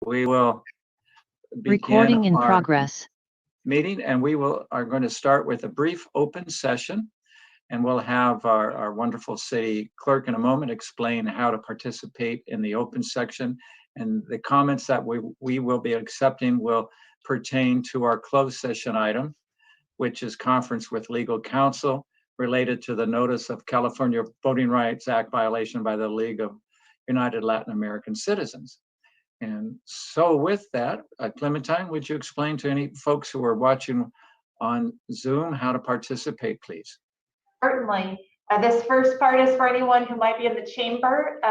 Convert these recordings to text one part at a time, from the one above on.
We will Recording begin in our progress. meeting, and we are going to start with a brief open session, and we'll have our wonderful city clerk in a moment explain how to participate in the open section. And the comments that we will be accepting will pertain to our closed session item, which is conference with legal counsel related to the notice of California Voting Rights Act violation by the League of United Latin American Citizens. And so with that, Clementine, would you explain to any folks who are watching on Zoom how to participate, please? Certainly. This first part is for anyone who might be in the chamber.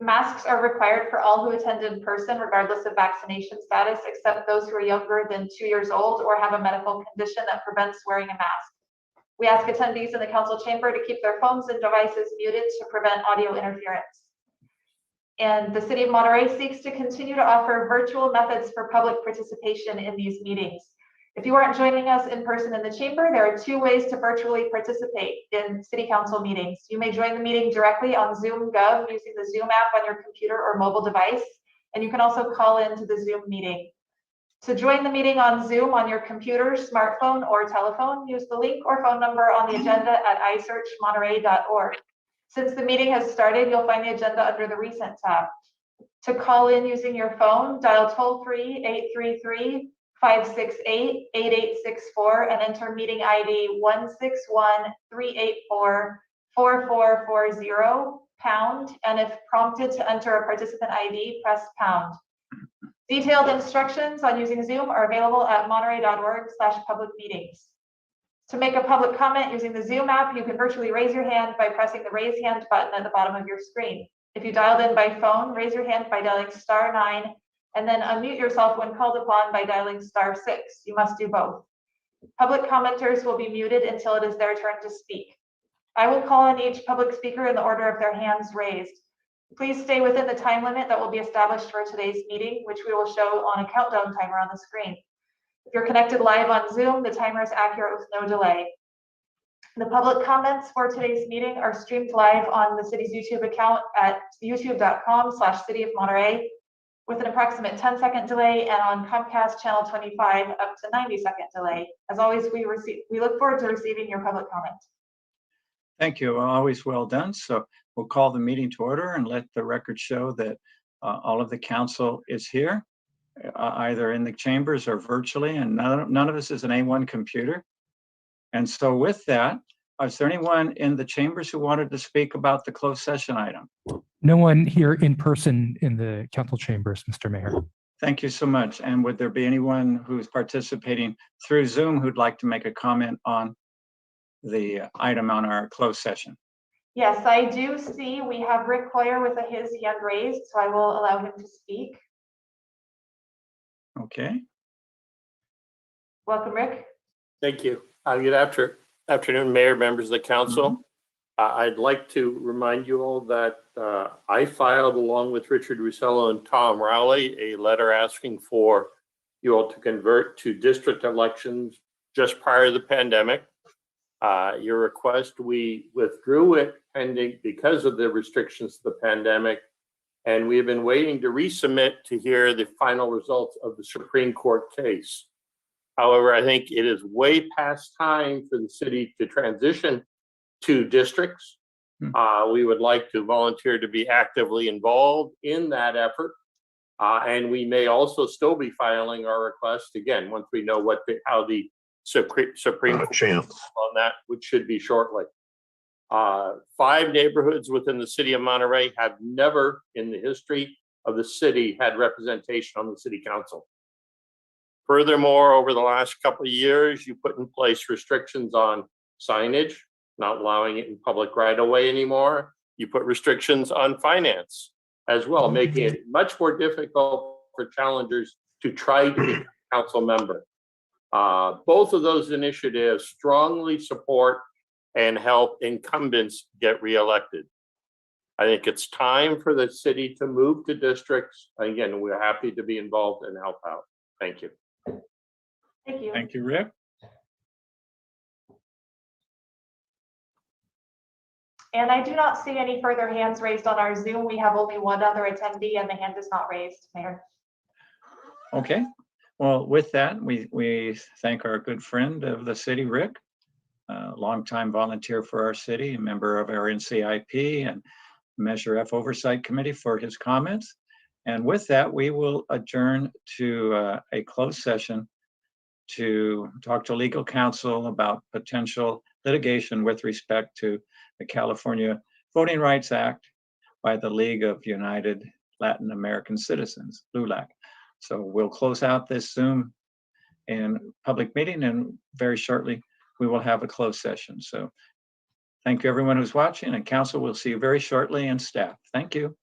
Masks are required for all who attend in person, regardless of vaccination status, except those who are younger than 2 years old or have a medical condition that prevents wearing a mask. We ask attendees in the council chamber to keep their phones and devices muted to prevent audio interference. And the City of Monterey seeks to continue to offer virtual methods for public participation in these meetings. If you aren't joining us in person in the chamber, there are 2 ways to virtually participate in City Council meetings. You may join the meeting directly on Zoom Gov using the Zoom app on your computer or mobile device, and you can also call into the Zoom meeting. To join the meeting on Zoom on your computer, smartphone, or telephone, use the link or phone number on the agenda at isearchmonterey.org. Since the meeting has started, you'll find the agenda under the Recent tab. To call in using your phone, dial toll-free 833-568-8864 and enter meeting ID 161-384-4440, pound, and if prompted to enter a participant ID, press pound. Detailed instructions on using Zoom are available at monterey.org/public meetings. To make a public comment using the Zoom app, you can virtually raise your hand by pressing the raise hand button at the bottom of your screen. If you dialed in by phone, raise your hand by dialing *9 and then unmute yourself when called upon by dialing *6. You must do both. Public commenters will be muted until it is their turn to speak. I will call on each public speaker in the order of their hands raised. Please stay within the time limit that will be established for today's meeting, which we will show on a countdown timer on the screen. If you're connected live on Zoom, the timer is accurate with no delay. The public comments for today's meeting are streamed live on the city's YouTube account at youtube.com/City of Monterey with an approximate 10-second delay, and on Comcast channel 25 up to 90-second delay. As always, we look forward to receiving your public comment. Thank you. Always well done. So we'll call the meeting to order and let the record show that all of the council is here, either in the chambers or virtually, and none of us is an A1 computer. And so with that, is there anyone in the chambers who wanted to speak about the closed session item? No one here in person in the council chambers, Mr. Mayor. Thank you so much. And would there be anyone who's participating through Zoom who'd like to make a comment on the item on our closed session? Yes, I do see we have Rick Hoyer with his hand raised, so I will allow him to speak. Okay. Welcome, Rick. Thank you. Good afternoon, Mayor, members of the council. I'd like to remind you all that I filed, along with Richard Russello and Tom Rowley, a letter asking for you all to convert to district elections just prior to the pandemic. Your request, we withdrew it pending because of the restrictions of the pandemic, and we have been waiting to resubmit to hear the final results of the Supreme Court case. However, I think it is way past time for the city to transition to districts. We would like to volunteer to be actively involved in that effort. And we may also still be filing our request again, once we know how the Supreme Court on that, which should be shortly. 5 neighborhoods within the city of Monterey have never in the history of the city had representation on the city council. Furthermore, over the last couple of years, you put in place restrictions on signage, not allowing it in public right of way anymore. You put restrictions on finance as well, making it much more difficult for challengers to try to be a council member. Both of those initiatives strongly support and help incumbents get reelected. I think it's time for the city to move to districts. Again, we're happy to be involved and help out. Thank you. Thank you. Thank you, Rick. And I do not see any further hands raised on our Zoom. We have only one other attendee and the hand is not raised, Mayor. Okay, well, with that, we thank our good friend of the city, Rick, a longtime volunteer for our city, a member of our NCIP and Measure F Oversight Committee for his comments. And with that, we will adjourn to a closed session to talk to legal counsel about potential litigation with respect to the California Voting Rights Act by the League of United Latin American Citizens, LULAC. So we'll close out this Zoom and public meeting, and very shortly we will have a closed session. So thank you everyone who's watching, and council, we'll see you very shortly, and staff. Thank you.